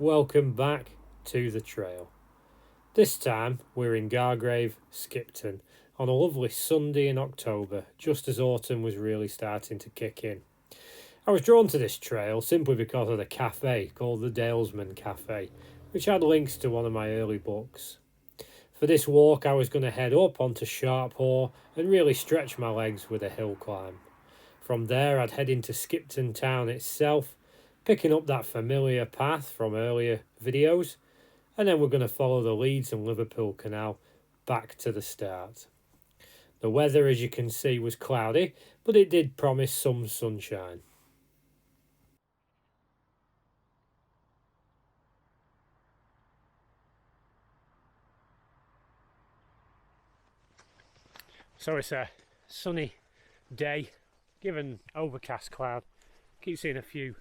Welcome back to the trail. This time we're in Gargrave, Skipton, on a lovely Sunday in October, just as autumn was really starting to kick in. I was drawn to this trail simply because of the cafe called the Dalesman Cafe, which had links to one of my early books. For this walk I was going to head up onto Sharp Haw and really stretch my legs with a hill climb. From there I'd head into Skipton town itself, picking up that familiar path from earlier videos, and then we're going to follow the Leeds and Liverpool canal back to the start. The weather, as you can see, was cloudy, but it did promise some sunshine. So it's a sunny day, given overcast cloud. Keep seeing a few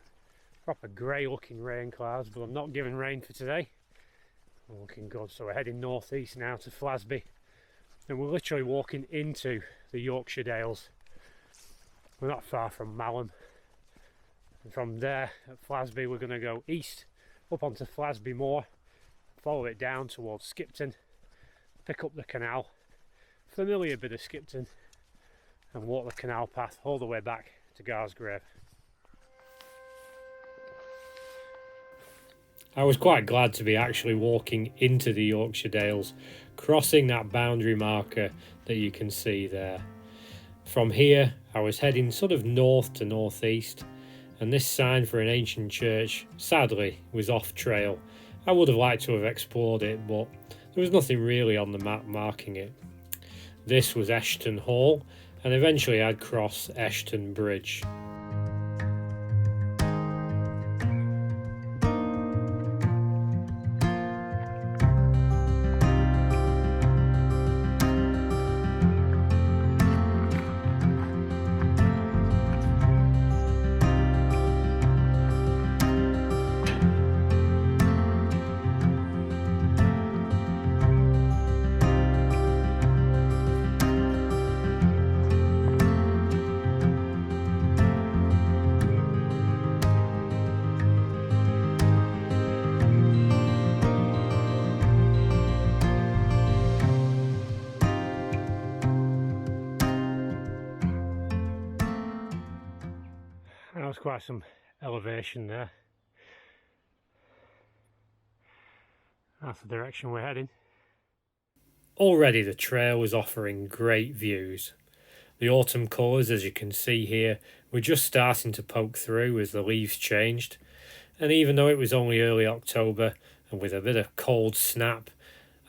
proper grey looking rain clouds, but I'm not giving rain for today. We're looking good. So we're heading northeast now to Flasby, and we're literally walking into the Yorkshire Dales. We're not far from Malham, and from there at Flasby we're going to go east up onto Flasby Moor, follow it down towards Skipton, pick up the canal, familiar bit of Skipton, and walk the canal path all the way back to Gargrave. I was quite glad to be actually walking into the Yorkshire Dales, crossing that boundary marker that you can see there. From here I was heading sort of north to northeast, and this sign for an ancient church sadly was off trail. I would have liked to have explored it, but there was nothing really on the map marking it. This was Eshton Hall, and eventually I'd cross Eshton Bridge. That was quite some elevation there. That's the direction we're heading. Already the trail was offering great views. The autumn colours, as you can see here, were just starting to poke through as the leaves changed, and even though it was only early October and with a bit of cold snap,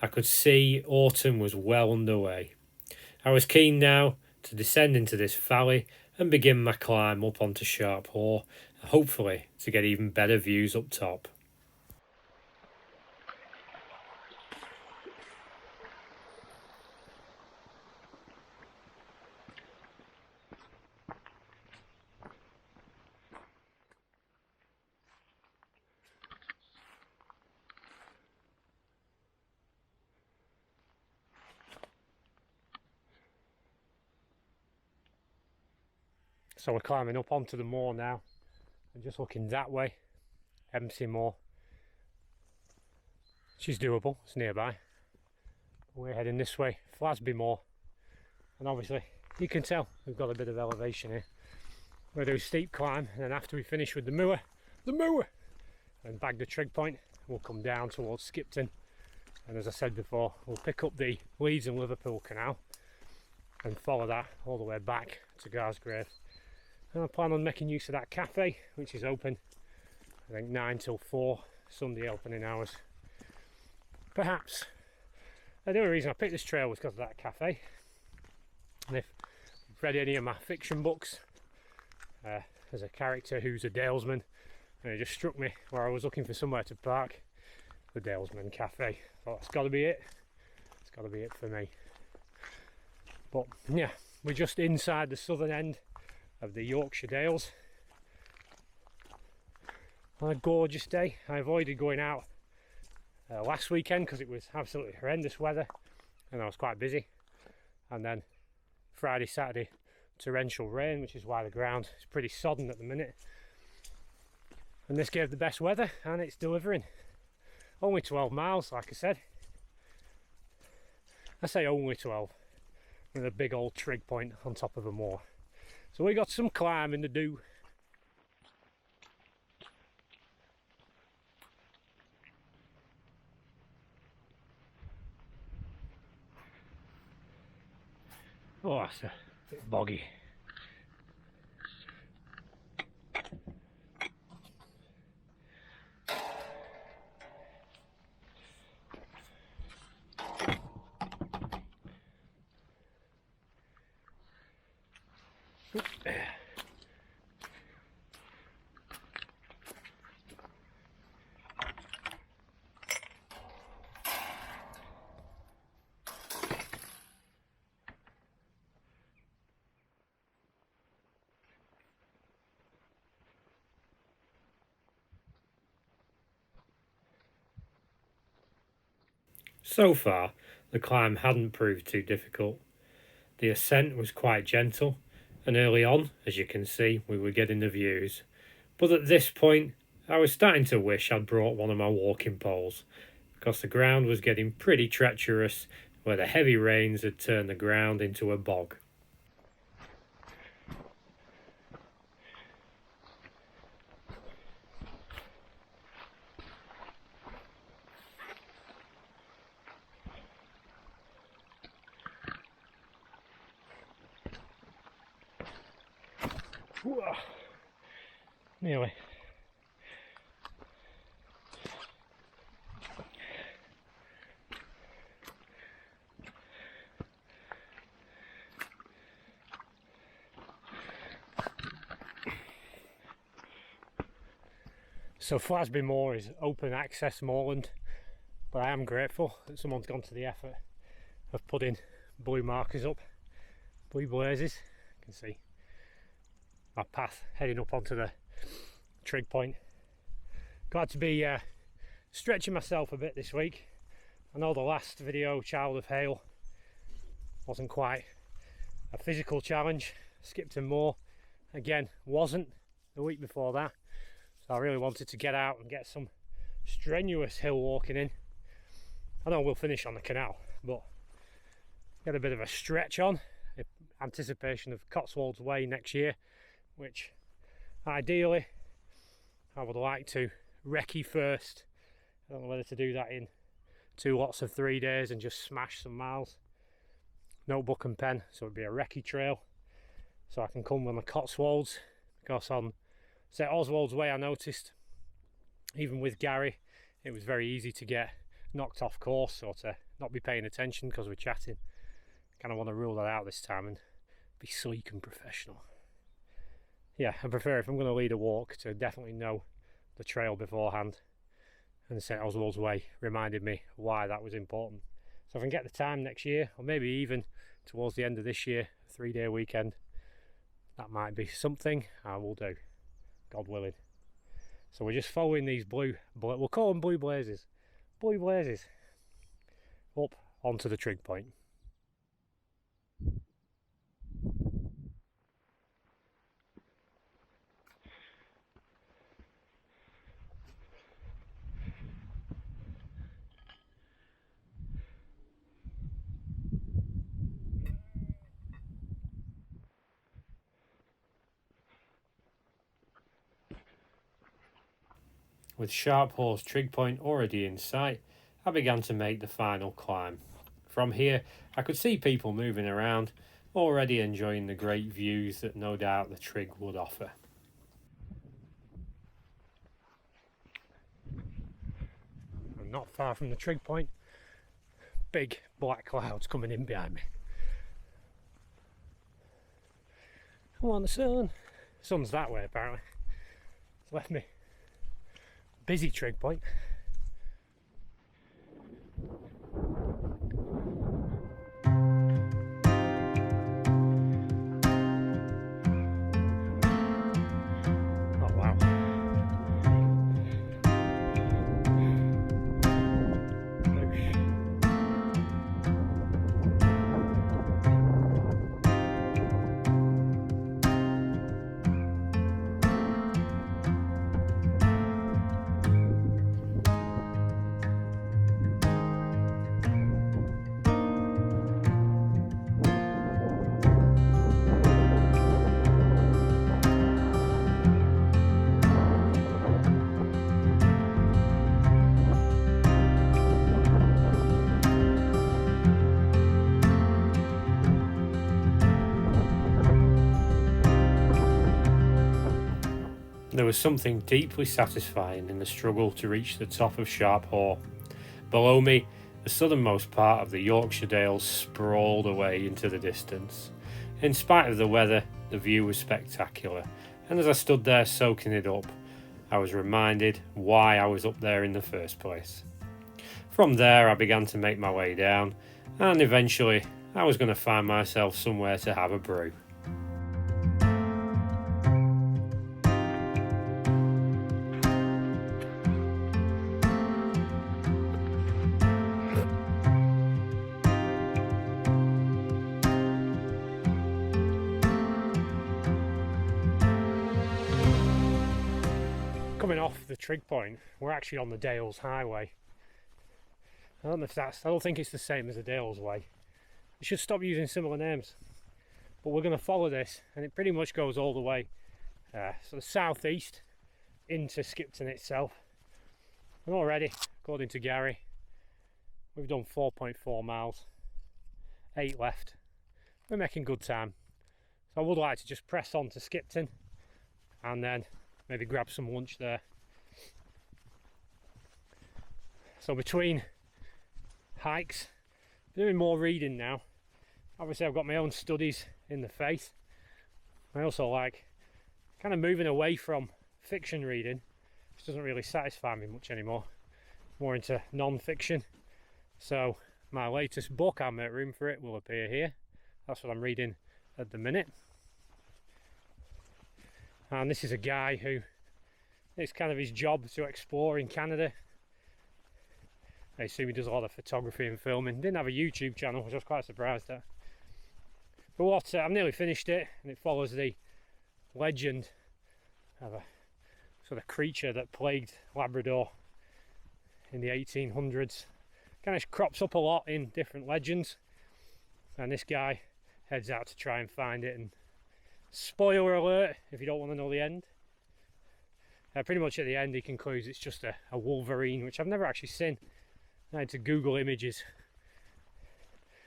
I could see autumn was well underway. I was keen now to descend into this valley and begin my climb up onto Sharp Haw, hopefully to get even better views up top. So we're climbing up onto the moor now, and just looking that way, Empsey Moor. She's doable, it's nearby. We're heading this way, Flasby Moor, and obviously you can tell we've got a bit of elevation here. We'll do a steep climb, and then after we finish with the moor, and bag the trig point, we'll come down towards Skipton, and as I said before, we'll pick up the Leeds and Liverpool canal and follow that all the way back to Gargrave. And I plan on making use of that cafe, which is open, I think 9 till 4, Sunday opening hours. Perhaps. The only reason I picked this trail was because of that cafe. And if you've read any of my fiction books, there's a character who's a Dalesman, and it just struck me where I was looking for somewhere to park, the Dalesman Cafe. So that's got to be it. It's got to be it for me. But yeah, we're just inside the southern end of the Yorkshire Dales on a gorgeous day. I avoided going out last weekend because it was absolutely horrendous weather and I was quite busy, and then Friday, Saturday, torrential rain, which is why the ground is pretty sodden at the minute. and this gave the best weather, and it's delivering. Only 12 miles, like I said. I say only 12, with a big old trig point on top of a moor. So we got some climbing to do. Oh, that's a bit boggy. So far, the climb hadn't proved too difficult. The ascent was quite gentle, and early on, as you can see, we were getting the views. But at this point, I was starting to wish I'd brought one of my walking poles, because the ground was getting pretty treacherous, where the heavy rains had turned the ground into a bog. Whoa. Nearly. So Flasby Moor is open access moorland, but I am grateful that someone's gone to the effort of putting blue markers up, blue blazes. You can see my path heading up onto the trig point. Glad to be stretching myself a bit this week. I know the last video, Child of Hail, wasn't quite a physical challenge. Skipton Moor again wasn't the week before that, so I really wanted to get out and get some strenuous hill walking in. I know we'll finish on the canal, but get a bit of a stretch on in anticipation of Cotswolds Way next year, which ideally I would like to recce first. I don't know whether to do that in 2 lots of 3 days and just smash some miles. Notebook and pen, so it'd be a recce trail, so I can come on the Cotswolds, because on St Oswald's Way I noticed, even with Gary, it was very easy to get knocked off course or to not be paying attention because we're chatting. Kind of want to rule that out this time and be sleek and professional. Yeah, I prefer, if I'm going to lead a walk, to definitely know the trail beforehand. And St Oswald's Way reminded me why that was important. So if I can get the time next year, or maybe even towards the end of this year, a 3-day weekend, that might be something I will do, God willing. So we're just following these we'll call them blue blazes, up onto the trig point. With Sharp Haw's trig point already in sight, I began to make the final climb. From here, I could see people moving around, already enjoying the great views that no doubt the trig would offer. I'm not far from the trig point. Big black clouds coming in behind me. Come on, the sun. Sun's that way apparently. It's left me busy trig point. Oh wow. There was something deeply satisfying in the struggle to reach the top of Sharp Haw. Below me, the southernmost part of the Yorkshire Dales sprawled away into the distance. In spite of the weather, the view was spectacular, and as I stood there soaking it up, I was reminded why I was up there in the first place. From there, I began to make my way down, and eventually I was going to find myself somewhere to have a brew. Coming off the trig point, we're actually on the Dales Highway. I don't think it's the same as the Dales Way. We should stop using similar names. But we're going to follow this, and it pretty much goes all the way sort of southeast into Skipton itself. And already, according to Gary, we've done 4.4 miles, 8 left. We're making good time. So I would like to just press on to Skipton and then maybe grab some lunch there. So between hikes, doing more reading now. Obviously I've got my own studies in the faith. I also like kind of moving away from fiction reading, which doesn't really satisfy me much anymore. More into non-fiction. So my latest book, I'll make room for it, will appear here. That's what I'm reading at the minute. And this is a guy who, it's kind of his job to explore in Canada. I assume he does a lot of photography and filming. Didn't have a YouTube channel, which I was quite surprised at. But what, I've nearly finished it, and it follows the legend of a sort of creature that plagued Labrador in the 1800s. Kind of crops up a lot in different legends, and this guy heads out to try and find it. And spoiler alert, if you don't want to know the end, pretty much at the end he concludes it's just a wolverine, which I've never actually seen. I had to Google images.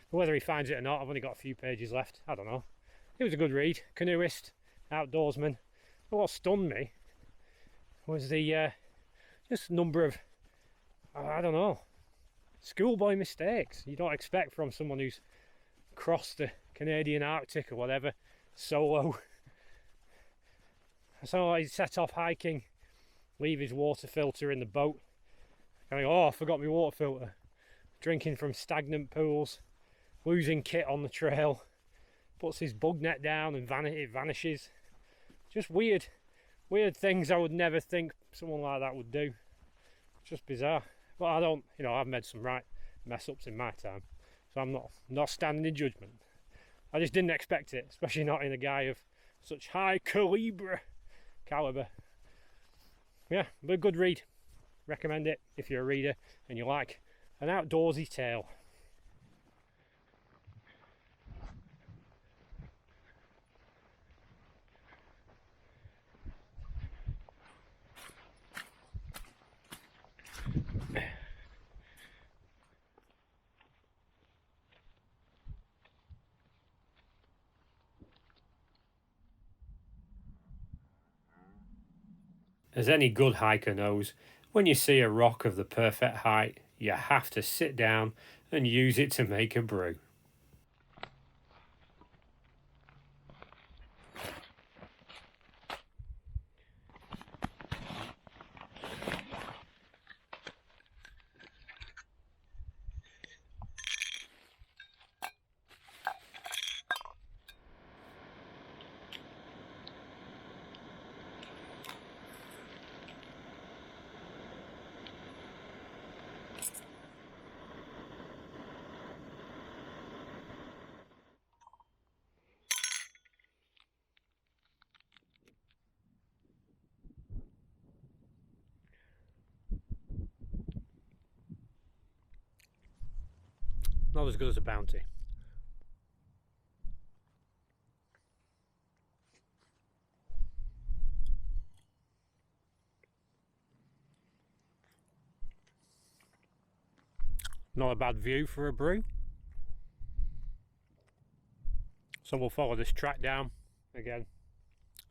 But whether he finds it or not, I've only got a few pages left. I don't know. It was a good read. Canoeist, outdoorsman. But what stunned me was the just number of, I don't know, schoolboy mistakes you don't expect from someone who's crossed the Canadian Arctic or whatever solo. So he set off hiking, leave his water filter in the boat. Going, oh, I forgot my water filter. Drinking from stagnant pools, losing kit on the trail, puts his bug net down and it vanishes. Just weird things I would never think someone like that would do. Just bizarre. But I don't, I've made some right mess ups in my time, so I'm not standing in judgment. I just didn't expect it, especially not in a guy of such high caliber. Yeah, but a good read. Recommend it if you're a reader and you like an outdoorsy tale. As any good hiker knows, when you see a rock of the perfect height, you have to sit down and use it to make a brew. Not as good as a Bounty. Not a bad view for a brew. So we'll follow this track down again,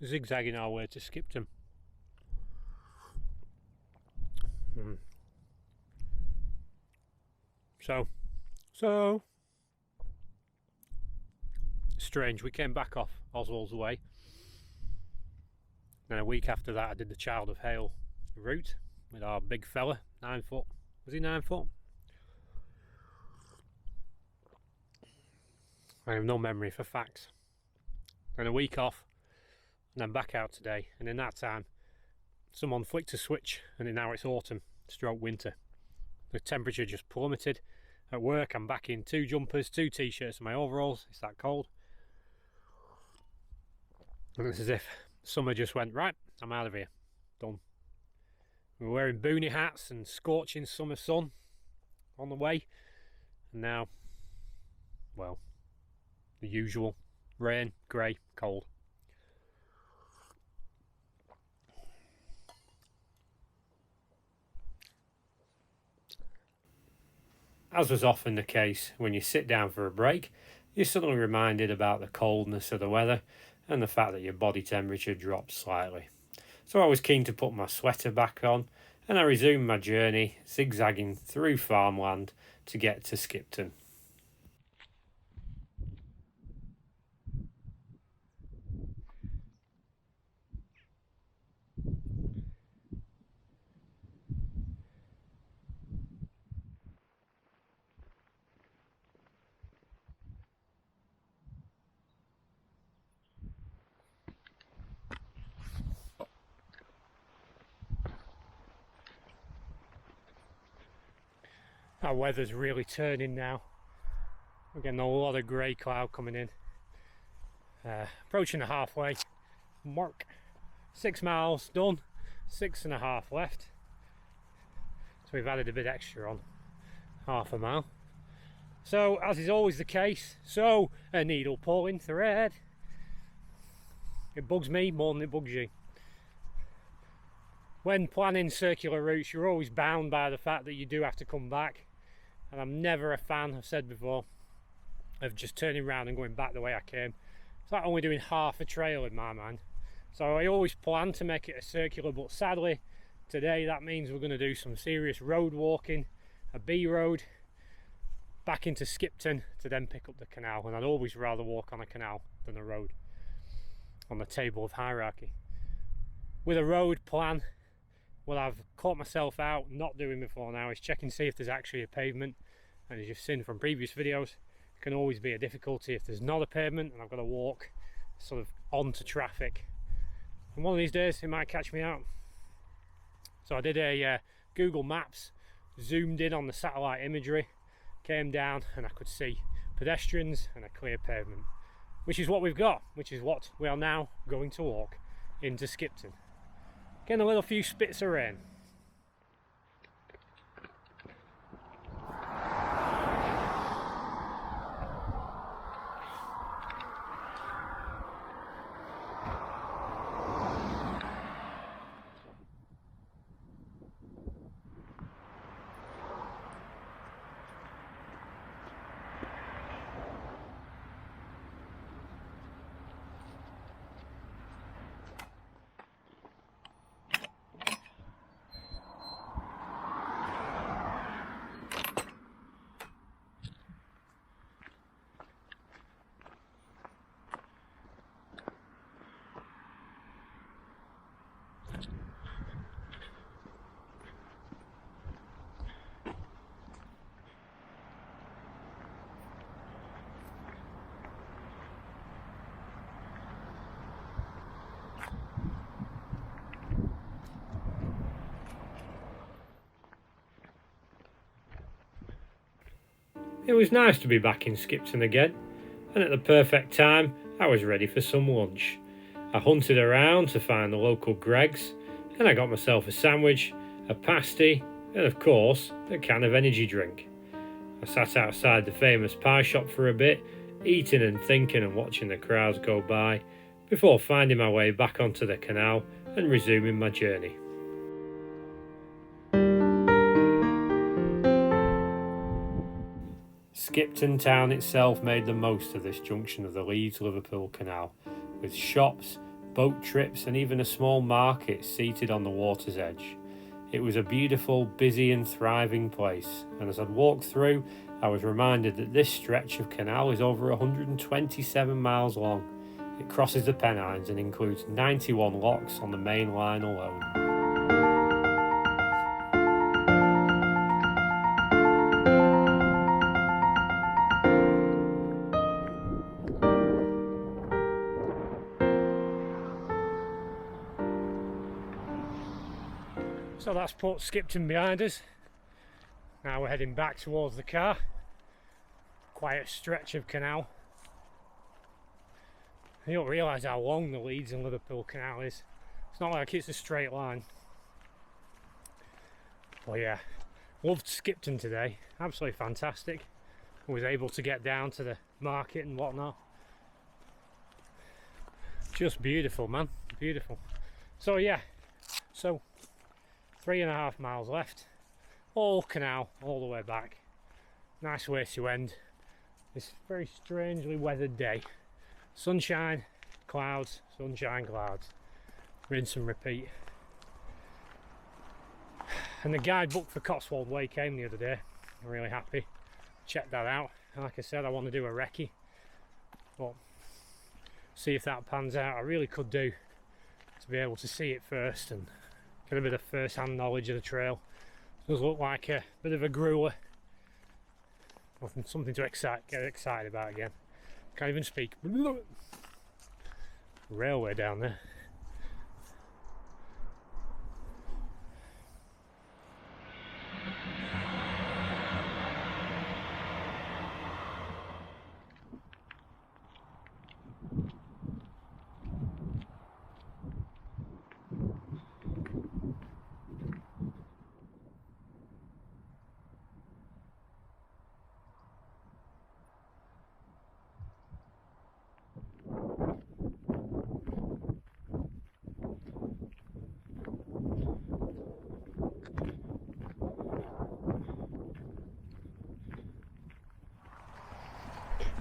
zigzagging our way to Skipton. So strange. We came back off Oswald's Way. Then a week after that I did the Child of Hale route with our big fella, 9 foot. Was he 9 foot? I have no memory for facts. Then a week off, and then back out today. And in that time, someone flicked a switch, and now it's autumn, stroke winter. The temperature just plummeted. At work, I'm back in 2 jumpers, 2 t-shirts, and my overalls. It's that cold. And it's as if summer just went, right, I'm out of here. Done. We were wearing boonie hats and scorching summer sun on the way. And now, well, the usual. Rain, grey, cold. As was often the case, when you sit down for a break, you're suddenly reminded about the coldness of the weather and the fact that your body temperature dropped slightly. So I was keen to put my sweater back on, and I resumed my journey, zigzagging through farmland to get to Skipton. Our weather's really turning now. We're getting a lot of grey cloud coming in. Approaching the halfway mark. 6 miles done, 6.5 left. So we've added a bit extra on, half a mile. So, as is always the case, so a needle pulling thread. It bugs me more than it bugs you. When planning circular routes, you're always bound by the fact that you do have to come back. And I'm never a fan, I've said before, of just turning around and going back the way I came. It's like only doing half a trail in my mind. So I always plan to make it a circular, but sadly, today that means we're going to do some serious road walking, a B road, back into Skipton to then pick up the canal. And I'd always rather walk on a canal than a road, on the table of hierarchy. With a road plan, what I've caught myself out not doing before now is checking to see if there's actually a pavement. And as you've seen from previous videos, it can always be a difficulty if there's not a pavement and I've got to walk sort of onto traffic. And one of these days it might catch me out. So I did a Google Maps, zoomed in on the satellite imagery, came down and I could see pedestrians and a clear pavement, which is what we've got, which is what we are now going to walk into Skipton. Getting a little few spits of rain. It was nice to be back in Skipton again, and at the perfect time I was ready for some lunch. I hunted around to find the local Greggs, and I got myself a sandwich, a pasty, and of course a can of energy drink. I sat outside the famous pie shop for a bit, eating and thinking and watching the crowds go by, before finding my way back onto the canal and resuming my journey. Skipton town itself made the most of this junction of the Leeds-Liverpool canal, with shops, boat trips and even a small market seated on the water's edge. It was a beautiful, busy and thriving place, and as I'd walked through, I was reminded that this stretch of canal is over 127 miles long. It crosses the Pennines and includes 91 locks on the main line alone. So that's put Skipton behind us. Now we're heading back towards the car. Quite a stretch of canal. You don't realise how long the Leeds and Liverpool canal is. It's not like it's a straight line. But yeah, loved Skipton today. Absolutely fantastic. I was able to get down to the market and whatnot. Just beautiful, man. Beautiful. So yeah, so 3.5 miles left. All canal, all the way back. Nice way to end this very strangely weathered day. Sunshine, clouds, sunshine, clouds. Rinse and repeat. And the guidebook for Cotswold Way came the other day. I'm really happy. Check that out. And like I said, I want to do a recce. But see if that pans out. I really could do to be able to see it first and get a bit of first-hand knowledge of the trail. It does look like a bit of a grueler. Something to get excited about again. Can't even speak. Railway down there.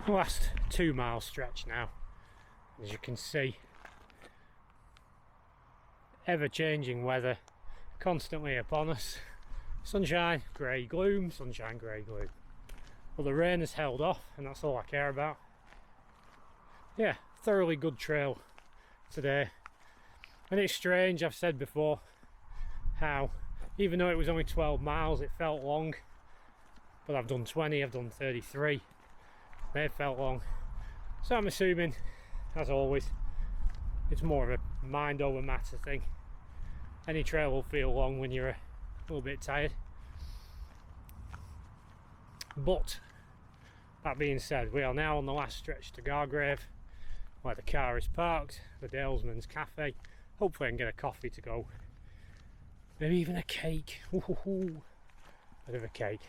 Last 2 mile stretch now. As you can see, ever-changing weather constantly upon us. Sunshine, grey gloom, sunshine, grey gloom. Well, the rain has held off and that's all I care about. Yeah, thoroughly good trail today. And it's strange, I've said before, how even though it was only 12 miles it felt long. But I've done 20, I've done 33. They felt long. So I'm assuming, as always, it's more of a mind over matter thing. Any trail will feel long when you're a little bit tired. But that being said, we are now on the last stretch to Gargrave, where the car is parked, the Dalesman's Cafe. Hopefully I can get a coffee to go. Maybe even a cake. Ooh, bit of a cake.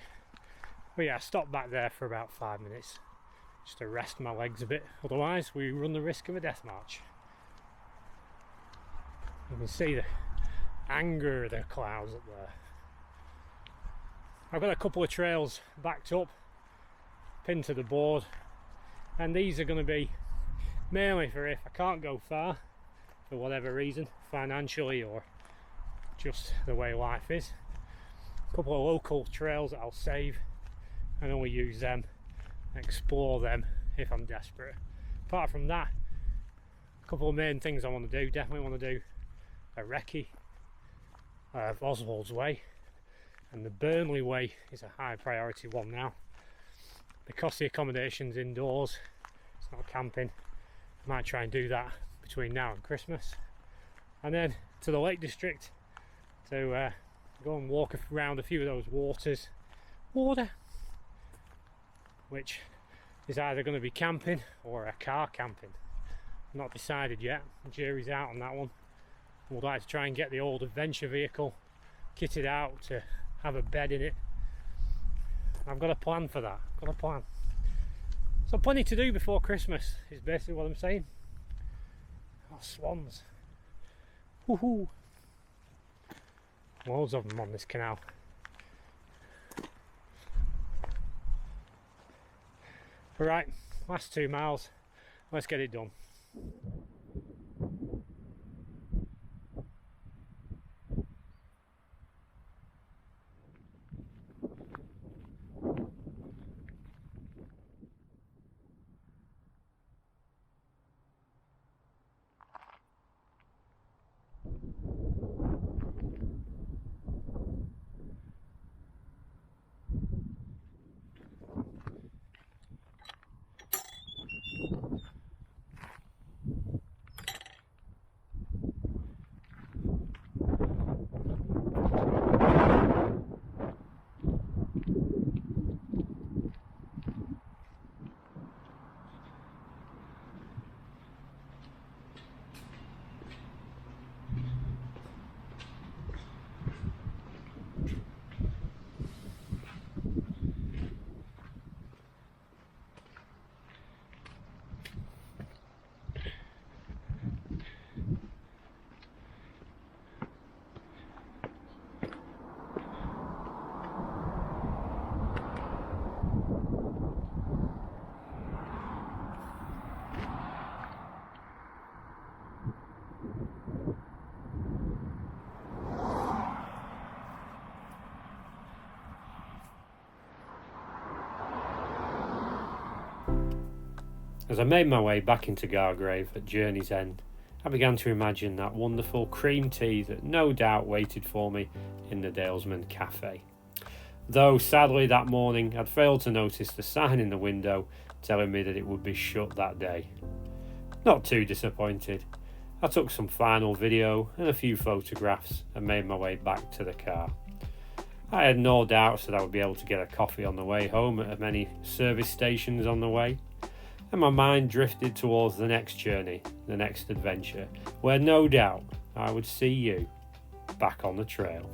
But yeah, I stopped back there for about 5 minutes. Just to rest my legs a bit, otherwise we run the risk of a death march. You can see the anger of the clouds up there. I've got a couple of trails backed up, pinned to the board, and these are going to be mainly for if I can't go far for whatever reason, financially or just the way life is. A couple of local trails that I'll save and only use them, explore them if I'm desperate. Apart from that, a couple of main things I want to do. Definitely want to do a recce of Oswald's Way, and the Burnley Way is a high priority one now because the accommodation's indoors, it's not camping. I might try and do that between now and Christmas, and then to the Lake District to go and walk around a few of those water, which is either going to be camping or a car camping. Not decided yet, the jury's out on that one. Would like to try and get the old adventure vehicle kitted out to have a bed in it. I've got a plan for that, got a plan. So plenty to do before Christmas is basically what I'm saying. Oh, swans. Woohoo! Loads of them on this canal. Right, last 2 miles, let's get it done. As I made my way back into Gargrave at journey's end, I began to imagine that wonderful cream tea that no doubt waited for me in the Dalesman Cafe. Though sadly that morning I'd failed to notice the sign in the window telling me that it would be shut that day. Not too disappointed. I took some final video and a few photographs and made my way back to the car. I had no doubts that I would be able to get a coffee on the way home at many service stations on the way, and my mind drifted towards the next journey, the next adventure, where no doubt I would see you back on the trail.